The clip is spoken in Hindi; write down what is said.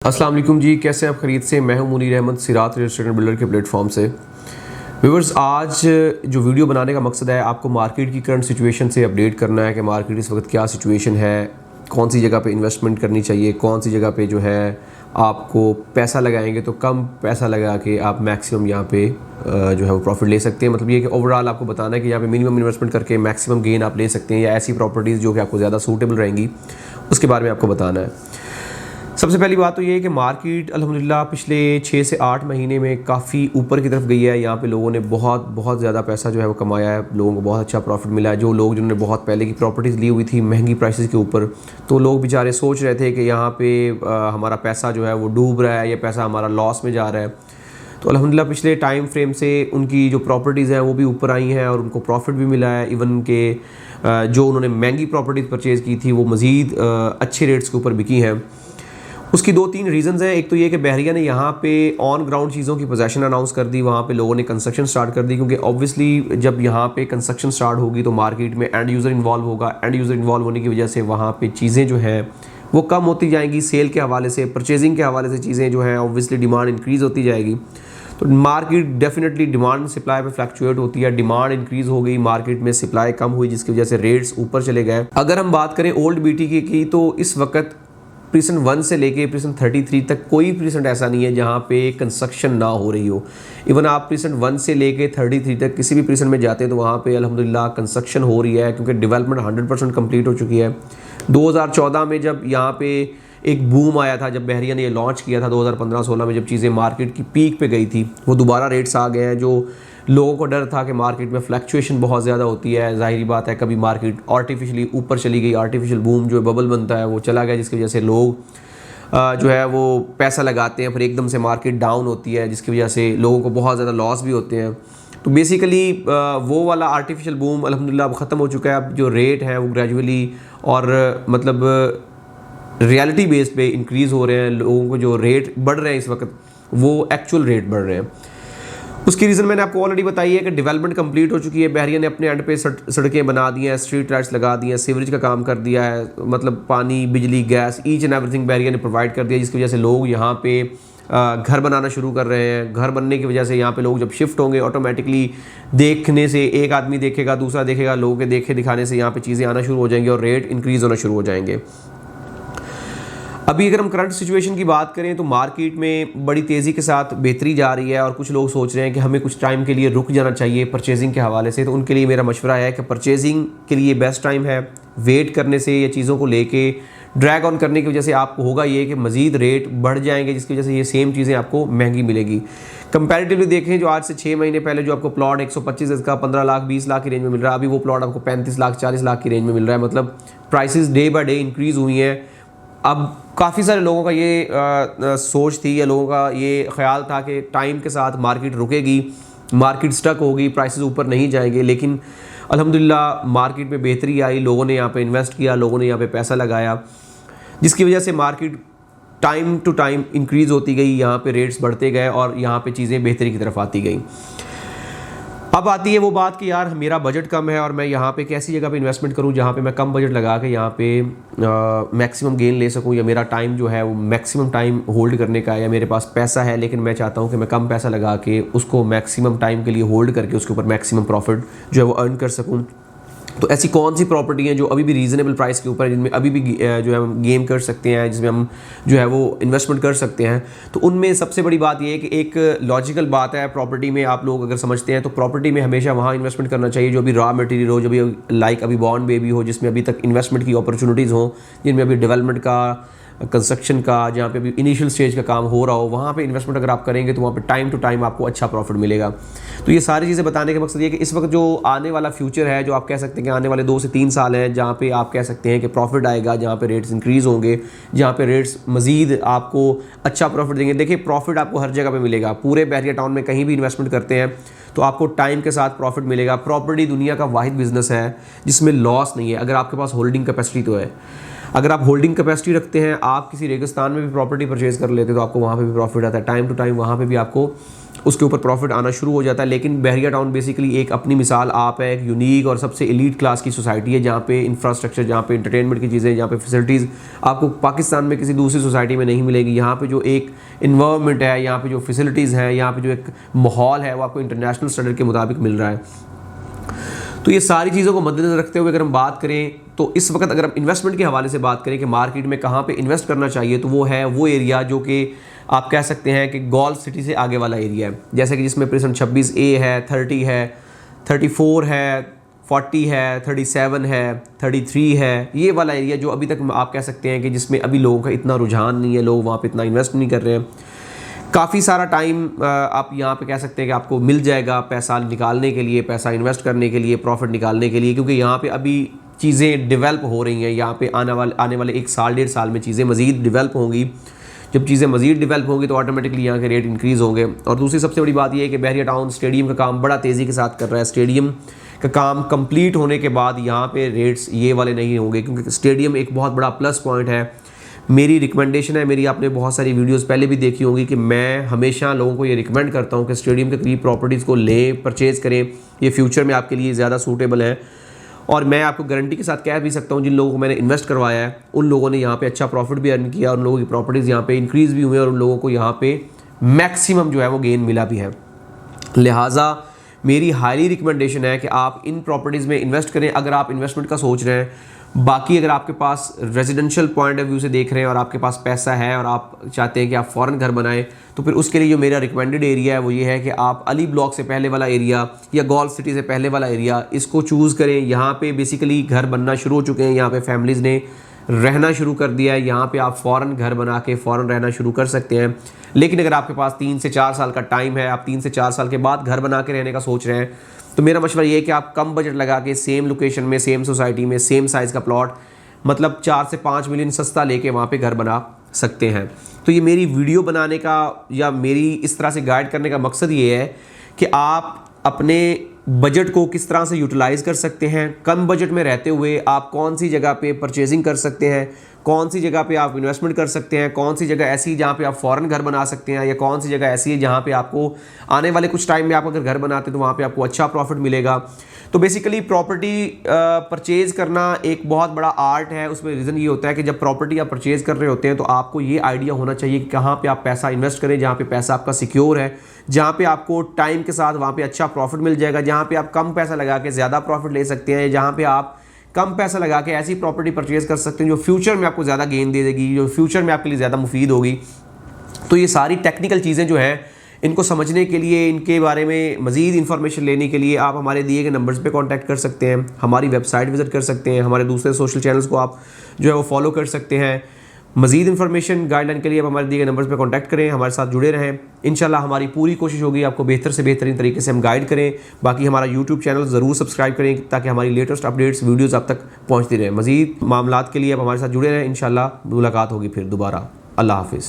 अस्सलाम वालेकुम जी, कैसे हैं आप? खरीद से मैं हूं मुनीर अहमद सिरात रियल एस्टेट बिल्डर के प्लेटफॉर्म से। व्यूअर्स, आज जो वीडियो बनाने का मकसद है आपको मार्केट की करंट सिचुएशन से अपडेट करना है कि मार्केट इस वक्त क्या सिचुएशन है, कौन सी जगह पे इन्वेस्टमेंट करनी चाहिए, कौन सी जगह पे जो है आपको पैसा लगाएंगे तो कम पैसा लगा के आप मैक्सिमम यहाँ पे जो है वो प्रॉफिट ले सकते हैं। मतलब ये कि ओवरऑल आपको बताना है कि यहाँ पे मिनिमम इन्वेस्टमेंट करके मैक्सिमम गेन आप ले सकते हैं, या ऐसी प्रॉपर्टीज़ जो कि आपको ज़्यादा सूटेबल रहेंगी उसके बारे में आपको बताना है। सबसे पहली बात तो ये है कि मार्केट अल्हम्दुलिल्लाह पिछले 6 से 8 महीने में काफ़ी ऊपर की तरफ गई है। यहाँ पे लोगों ने बहुत ज़्यादा पैसा जो है वो कमाया है, लोगों को बहुत अच्छा प्रॉफिट मिला है। जो लोग जिन्होंने बहुत पहले की प्रॉपर्टीज़ ली हुई थी महंगी प्राइसेस के ऊपर, तो लोग बेचारे सोच रहे थे कि यहाँ पे हमारा पैसा जो है वो डूब रहा है, या पैसा हमारा लॉस में जा रहा है। तो अल्हम्दुलिल्लाह पिछले टाइम फ्रेम से उनकी जो प्रॉपर्टीज़ हैं वो भी ऊपर आई हैं और उनको प्रॉफिट भी मिला है। इवन के जो उन्होंने महंगी प्रॉपर्टीज़ परचेज़ की थी वो मज़ीद अच्छे रेट्स के ऊपर बिकी हैं। उसकी 2-3 रीज़न्स हैं। एक तो ये कि बहरिया ने यहाँ पे ऑन ग्राउंड चीज़ों की पोजेसन अनाउंस कर दी, वहाँ पे लोगों ने कंस्ट्रक्शन स्टार्ट कर दी, क्योंकि ऑब्वियसली जब यहाँ पे कंस्ट्रक्शन स्टार्ट होगी तो मार्केट में एंड यूज़र इन्वॉल्व होगा। एंड यूज़र इन्वॉल्व होने की वजह से वहाँ पे चीज़ें जो हैं वो कम होती जाएंगी, सेल के हवाले से, परचेजिंग के हवाले से चीज़ें जो हैं ऑब्वियसली डिमांड इंक्रीज़ होती जाएगी। तो मार्केट डेफिनेटली डिमांड सप्लाई पे फ्लक्चुएट होती है। डिमांड इंक्रीज़ हो गई, मार्केट में सप्लाई कम हुई, जिसकी वजह से रेट्स ऊपर चले गए। अगर हम बात करें ओल्ड BTK की, तो इस वक्त प्रीसन 1 से लेके प्रीसन 33 तक कोई प्रीसेंट ऐसा नहीं है जहाँ पे कंस्ट्रक्शन ना हो रही हो। इवन आप प्रीसेंट 1 से लेके 33 तक किसी भी प्रीसेंट में जाते हैं तो वहाँ पे अल्हम्दुलिल्लाह कंस्ट्रक्शन हो रही है, क्योंकि डेवलपमेंट 100% कंप्लीट हो चुकी है। 2014 में जब यहाँ पे एक बूम आया था, जब बहरिया ने ये लॉन्च किया था 2015-16 में, जब चीज़ें मार्केट की पीक पे गई थी, वो दोबारा रेट्स आ गए हैं। जो लोगों को डर था कि मार्केट में फ्लक्चुएशन बहुत ज़्यादा होती है, ज़ाहिरी बात है कभी मार्केट आर्टिफिशियली ऊपर चली गई, आर्टिफिशियल बूम जो बबल बनता है वो चला गया, जिसकी वजह से लोग जो है वो पैसा लगाते हैं, फिर एकदम से मार्केट डाउन होती है, जिसकी वजह से लोगों को बहुत ज़्यादा लॉस भी होते हैं। तो बेसिकली वो वाला आर्टिफिशियल बूम अल्हम्दुलिल्लाह अब ख़त्म हो चुका है। अब जो रेट है वो ग्रेजुअली और मतलब रियलिटी बेस पे इंक्रीज़ हो रहे हैं। लोगों को जो रेट बढ़ रहे हैं इस वक्त वो एक्चुअल रेट बढ़ रहे हैं। उसकी रीज़न मैंने आपको ऑलरेडी बताई है कि डेवलपमेंट कंप्लीट हो चुकी है। बहरिया ने अपने एंड पे सड़कें बना दी हैं, स्ट्रीट लाइट्स लगा दी हैं, सीवरेज का काम कर दिया है, मतलब पानी, बिजली, गैस, ईच एंड एवरीथिंग बहरिया ने प्रोवाइड कर दिया, जिसकी वजह से लोग यहाँ पे घर बनाना शुरू कर रहे हैं। घर बनने की वजह से यहाँ पे लोग जब शिफ्ट होंगे ऑटोमेटिकली देखने से, एक आदमी देखेगा दूसरा देखेगा, लोगों के देखे दिखाने से यहाँ पे चीज़ें आना शुरू हो जाएंगी और रेट इंक्रीज़ होना शुरू हो जाएंगे। अभी अगर हम करंट सिचुएशन की बात करें तो मार्केट में बड़ी तेज़ी के साथ बेहतरी जा रही है, और कुछ लोग सोच रहे हैं कि हमें कुछ टाइम के लिए रुक जाना चाहिए परचेजिंग के हवाले से। तो उनके लिए मेरा मशवरा है कि परचेजिंग के लिए बेस्ट टाइम है। वेट करने से या चीज़ों को लेके ड्रैग ऑन करने की वजह से आपको होगा ये कि मज़ीद रेट बढ़ जाएंगे, जिसकी वजह से ये सेम चीज़ें आपको महंगी मिलेगी। कंपैरेटिवली देखें, जो आज से 6 महीने पहले जो आपको प्लॉट 125 का 15 लाख 20 लाख की रेंज में मिल रहा है, अभी वो प्लॉट आपको 35 लाख 40 लाख की रेंज में मिल रहा है। मतलब prices day by day increase हुई हैं। अब काफ़ी सारे लोगों का ये सोच थी, या लोगों का ये ख्याल था कि टाइम के साथ मार्केट रुकेगी, मार्केट स्टक होगी, प्राइसेस ऊपर नहीं जाएंगे, लेकिन अल्हम्दुलिल्लाह मार्केट में बेहतरी आई। लोगों ने यहाँ पे इन्वेस्ट किया, लोगों ने यहाँ पे पैसा लगाया, जिसकी वजह से market time to time increase होती गई, यहाँ पे रेट्स बढ़ते गए और यहाँ पे चीज़ें बेहतरी की तरफ आती गई। अब आती है वो बात कि यार मेरा बजट कम है और मैं यहाँ पे कैसी जगह पे इन्वेस्टमेंट करूँ जहाँ पे मैं कम बजट लगा के यहाँ पे मैक्सिमम गेन ले सकूँ, या मेरा टाइम जो है वो मैक्सिमम टाइम होल्ड करने का है, या मेरे पास पैसा है लेकिन मैं चाहता हूँ कि मैं कम पैसा लगा के उसको मैक्सिमम टाइम के लिए होल्ड करके उसके ऊपर मैक्सिमम प्रॉफिट जो है वो अर्न कर सकूँ। तो ऐसी कौन सी प्रॉपर्टी हैं जो अभी भी रीज़नेबल प्राइस के ऊपर है, जिनमें अभी भी जो है हम गेम कर सकते हैं, जिसमें हम जो है वो इन्वेस्टमेंट कर सकते हैं। तो उनमें सबसे बड़ी बात ये है कि एक लॉजिकल बात है, प्रॉपर्टी में आप लोग अगर समझते हैं तो प्रॉपर्टी में हमेशा वहाँ इन्वेस्टमेंट करना चाहिए जो अभी रॉ मटेरियल हो, जो भी लाइक अभी बॉन्ड बेबी हो, जिसमें अभी तक इन्वेस्टमेंट की अपॉर्चुनिटीज़ हों, जिनमें अभी डेवलपमेंट का, कंस्ट्रक्शन का, जहाँ पे भी इनिशियल स्टेज का काम हो रहा हो, वहाँ पे इन्वेस्टमेंट अगर आप करेंगे तो वहाँ पे टाइम टू टाइम आपको अच्छा प्रॉफिट मिलेगा। तो ये सारी चीज़ें बताने का मकसद ये है कि इस वक्त जो आने वाला फ्यूचर है, जो आप कह सकते हैं कि आने वाले 2 से 3 साल हैं, जहाँ पे आप कह सकते हैं कि प्रॉफिट आएगा, जहाँ पे रेट्स इंक्रीज़ होंगे, जहाँ पे रेट्स मज़ीद आपको अच्छा प्रॉफिट देंगे। देखिए, प्रॉफिट आपको हर जगह पर मिलेगा। पूरे बहरिया टाउन में कहीं भी इन्वेस्टमेंट करते हैं तो आपको टाइम के साथ प्रॉफिट मिलेगा। प्रॉपर्टी दुनिया का वाहिद बिजनेस है जिसमें लॉस नहीं है, अगर आपके पास होल्डिंग कैपेसिटी तो है। अगर आप होल्डिंग कैपेसिटी रखते हैं, आप किसी रेगिस्तान में भी प्रॉपर्टी परचेज कर लेते हैं तो आपको वहाँ पे भी प्रॉफिट आता है। टाइम टू टाइम वहाँ पे भी आपको उसके ऊपर प्रॉफिट आना शुरू हो जाता है। लेकिन बहरिया टाउन बेसिकली एक अपनी मिसाल आप है, एक यूनिक और सबसे एलीट क्लास की सोसाइटी है, जहाँ पे इंफ्रास्ट्रक्चर, जहाँ पे इंटरटेनमेंट की चीज़ें, जहाँ पे फैसिलिटीज़ आपको पाकिस्तान में किसी दूसरी सोसाइटी में नहीं मिलेगी। यहाँ पे जो एक इन्वायरमेंट है, यहाँ पे जो फैसिलिटीज़ हैं, यहाँ पे जो एक माहौल है, वो आपको इंटरनेशनल स्टैंडर्ड के मुताबिक मिल रहा है। तो ये सारी चीज़ों को मद्देनजर रखते हुए अगर हम बात करें तो इस वक्त अगर हम इन्वेस्टमेंट के हवाले से बात करें कि मार्केट में कहाँ पे इन्वेस्ट करना चाहिए, तो वो है वो एरिया जो कि आप कह सकते हैं कि गोल्फ सिटी से आगे वाला एरिया है, जैसे कि जिसमें प्रिजन 26A है, 30 है, 34 है, 40 है, 37 है, 33 है, ये वाला एरिया जो अभी तक आप कह सकते हैं कि जिसमें अभी लोगों का इतना रुझान नहीं है, लोग वहाँ पे इतना इन्वेस्ट नहीं कर रहे हैं। काफ़ी सारा टाइम आप यहाँ पे कह सकते हैं कि आपको मिल जाएगा पैसा निकालने के लिए, पैसा इन्वेस्ट करने के लिए, प्रॉफिट निकालने के लिए, क्योंकि यहाँ पे अभी चीज़ें डेवलप हो रही हैं। यहाँ पे आने वाले 1 साल 1.5 साल में चीज़ें मज़ीद डेवलप होंगी। जब चीज़ें मज़ीद डेवलप होंगी तो ऑटोमेटिकली यहाँ के रेट इंक्रीज़ होंगे। और दूसरी सबसे बड़ी बात यह है कि बहरिया टाउन स्टेडियम का काम बड़ा तेज़ी के साथ कर रहा है। स्टेडियम का काम कंप्लीट होने के बाद यहाँ पे रेट्स ये वाले नहीं होंगे, क्योंकि स्टेडियम एक बहुत बड़ा प्लस पॉइंट है। मेरी रिकमेंडेशन है, मेरी आपने बहुत सारी वीडियोस पहले भी देखी होंगी कि मैं हमेशा लोगों को ये रिकमेंड करता हूँ कि स्टेडियम के करीब प्रॉपर्टीज़ को लें, परचेज़ करें। ये फ्यूचर में आपके लिए ज़्यादा सूटेबल है। और मैं आपको गारंटी के साथ कह भी सकता हूँ, जिन लोगों को मैंने इन्वेस्ट करवाया है उन लोगों ने यहाँ पे अच्छा प्रॉफिट भी अर्न किया, उन लोगों की प्रॉपर्टीज़ यहाँ पे इंक्रीज़ भी हुई और उन लोगों को यहाँ पे मैक्सिमम जो है वो गेन मिला भी है। लिहाजा मेरी हाईली रिकमेंडेशन है कि आप इन प्रॉपर्टीज़ में इन्वेस्ट करें अगर आप इन्वेस्टमेंट का सोच रहे हैं। बाकी अगर आपके पास रेजिडेंशियल पॉइंट ऑफ व्यू से देख रहे हैं और आपके पास पैसा है और आप चाहते हैं कि आप फ़ौरन घर बनाएं, तो फिर उसके लिए जो मेरा रिकमेंडेड एरिया है वो ये है कि आप अली ब्लॉक से पहले वाला एरिया या गोल्फ सिटी से पहले वाला एरिया, इसको चूज़ करें। यहाँ पे बेसिकली घर बनना शुरू हो चुके हैं, यहाँ पे फैमिलीज़ ने रहना शुरू कर दिया है। यहाँ पे आप फ़ौरन घर बना के फ़ौरन रहना शुरू कर सकते हैं। लेकिन अगर आपके पास 3 से 4 साल का टाइम है, आप 3 से 4 साल के बाद घर बना के रहने का सोच रहे हैं, तो मेरा मशवरा ये है कि आप कम बजट लगा के सेम लोकेशन में, सेम सोसाइटी में, सेम साइज़ का प्लॉट, मतलब 4 से 5 मिलियन सस्ता लेके वहाँ पे घर बना सकते हैं। तो ये मेरी वीडियो बनाने का या मेरी इस तरह से गाइड करने का मकसद ये है कि आप अपने बजट को किस तरह से यूटिलाइज़ कर सकते हैं। कम बजट में रहते हुए आप कौन सी जगह पे परचेजिंग कर सकते हैं, कौन सी जगह पे आप इन्वेस्टमेंट कर सकते हैं, कौन सी जगह ऐसी जहाँ पे आप फ़ौरन घर बना सकते हैं, या कौन सी जगह ऐसी है जहाँ पे आपको आने वाले कुछ टाइम में आप अगर घर बनाते हैं तो वहाँ पे आपको अच्छा प्रॉफिट मिलेगा। तो बेसिकली प्रॉपर्टी परचेज़ करना एक बहुत बड़ा आर्ट है। उसमें रीज़न ये होता है कि जब प्रॉपर्टी आप परचेज़ कर रहे होते हैं तो आपको ये आइडिया होना चाहिए कि कहाँ पे आप पैसा इन्वेस्ट करें, जहाँ पे पैसा आपका सिक्योर है, जहाँ पे आपको टाइम के साथ वहाँ पे अच्छा प्रॉफिट मिल जाएगा, जहाँ पे आप कम पैसा लगा के ज़्यादा प्रॉफिट ले सकते हैं, जहाँ पे आप कम पैसा लगा के ऐसी प्रॉपर्टी परचेज़ कर सकते हैं जो फ्यूचर में आपको ज़्यादा गेन दे देगी, जो फ्यूचर में आपके लिए ज़्यादा मुफीद होगी। तो ये सारी टेक्निकल चीज़ें जो हैं, इनको समझने के लिए, इनके बारे में मज़ीद इन्फॉर्मेशन लेने के लिए आप हमारे दिए गए नंबर्स पे कांटेक्ट कर सकते हैं, हमारी वेबसाइट विज़िट कर सकते हैं, हमारे दूसरे सोशल चैनल्स को आप जो है वो फॉलो कर सकते हैं। मज़ीद इन्फॉर्मेशन गाइडलाइन के लिए आप हमारे दिए गए नंबर्स पे कांटेक्ट करें, हमारे साथ जुड़े रहें। इंशाल्लाह हमारी पूरी कोशिश होगी आपको बेहतर से बेहतरीन तरीके से हम गाइड करें। बाकी हमारा यूट्यूब चैनल ज़रूर सब्सक्राइब करें ताकि हमारी लेटेस्ट अपडेट्स वीडियोज़ आप तक पहुँचती रहें। मज़ीद मामलात के लिए आप हमारे साथ जुड़े रहें। इंशाल्लाह मुलाकात होगी फिर दोबारा। अल्लाह हाफिज़।